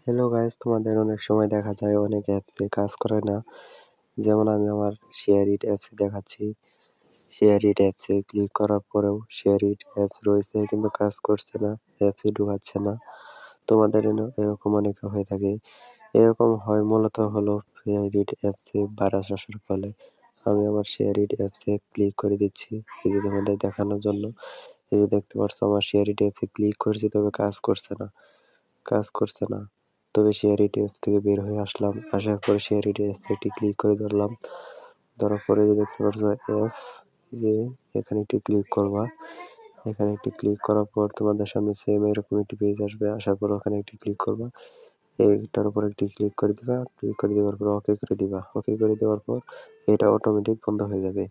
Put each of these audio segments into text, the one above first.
Hello guys, তোমাদের অনেক সময় দেখা যায় অনেক অ্যাপসে কাজ করে না। যেমন আমি আমার শেয়ার ইট অ্যাপসে দেখাচ্ছি। শেয়ার ইট অ্যাপসে ক্লিক করার পরেও শেয়ার ইট অ্যাপস রয়েছে কিন্তু কাজ করছে না, অ্যাপসে ঢোকাচ্ছে না। তোমাদের এরকম অনেকে হয়ে থাকে। এরকম হয় মূলত হলো শেয়ার ইট অ্যাপসে ভাইরাস আসার ফলে। আমি আমার শেয়ার ইট অ্যাপসে ক্লিক করে দিচ্ছি এই যে তোমাদের দেখানোর জন্য। এই যে দেখতে পাচ্ছ আমার শেয়ার ইট অ্যাপসে ক্লিক করছি, তবে কাজ করছে না। তবে শেয়ার ইট অ্যাপস থেকে বের হয়ে আসলাম। আসার পরে শেয়ার ইট অ্যাপসে একটি ক্লিক করে ধরলাম। ধরার পরে যে দেখতে পাচ্ছ অ্যাপ, যে এখানে একটি ক্লিক করবা। এখানে একটি ক্লিক করার পর তোমাদের সামনে সেম এরকম একটি পেজ আসবে। আসার পর ওখানে একটি ক্লিক করবা। এইটার উপর একটি ক্লিক করে দিবা। ক্লিক করে দেওয়ার পর ওকে করে দিবা। ওকে করে দেওয়ার পর এটা অটোমেটিক বন্ধ হয়ে যাবে।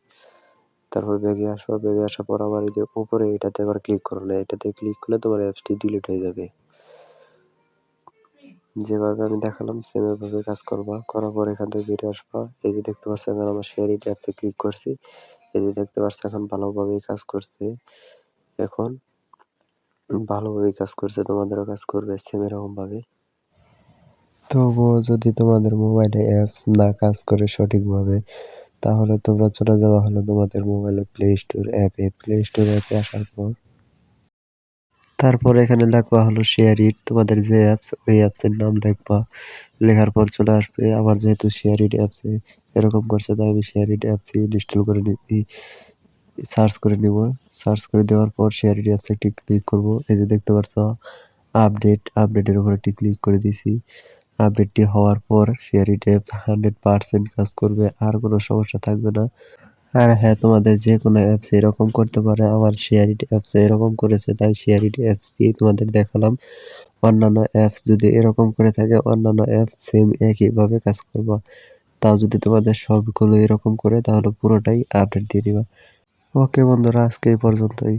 তারপর ব্যাগে আসবা। ব্যাগে আসার পর আবার এই যে উপরে এটাতে আবার ক্লিক করো না। এটাতে ক্লিক করলে তোমার অ্যাপসটি ডিলিট হয়ে যাবে। যেভাবে আমি দেখালাম সেম এভাবে কাজ করবা। করার পর এখান থেকে বেরিয়ে আসবা। এই যে দেখতে পাচ্ছ এখন আমার শেয়ার ইট অ্যাপসে ক্লিক করছি। এই যে দেখতে পাচ্ছ এখন ভালোভাবেই কাজ করছে। এখন ভালোভাবেই কাজ করছে, তোমাদেরও কাজ করবে সেম এরকম ভাবে। তবুও যদি তোমাদের মোবাইলে অ্যাপস না কাজ করে সঠিকভাবে, তাহলে তোমরা চলে যাওয়া হলো তোমাদের মোবাইলে প্লে স্টোর অ্যাপে আসার পর তারপর এখানে লেখা হলো শেয়ার ইট, তোমাদের যে অ্যাপস ওই অ্যাপসের নাম লিখবা। লেখার পর চলে আসবে। আমার যেহেতু শেয়ার ইট অ্যাপসে এরকম করছে, তাই আমি শেয়ার ইট অ্যাপসে ইনস্টল করে সার্চ করে নিব। সার্চ করে দেওয়ার পর শেয়ার ইট অ্যাপসে একটি ক্লিক করব। এই যে দেখতে পাচ্ছ আপডেটের উপর একটি ক্লিক করে দিছি। আপডেটটি হওয়ার পর শেয়ার ইট অ্যাপস 100% কাজ করবে, আর কোনো সমস্যা থাকবে না। আর হ্যাঁ, তোমাদের যে কোনো অ্যাপস এরকম করতে পারে। আমার শেয়ার ইট অ্যাপস এরকম করেছে, তাই শেয়ার ইট অ্যাপস দিয়ে তোমাদের দেখালাম। অন্যান্য অ্যাপস যদি এরকম করে থাকে, অন্যান্য অ্যাপস সেম একইভাবে কাজ করবে। তাও যদি তোমাদের সবগুলো এরকম করে, তাহলে পুরোটাই আপডেট দিয়ে দিবা। ওকে বন্ধুরা, আজকে এই পর্যন্তই।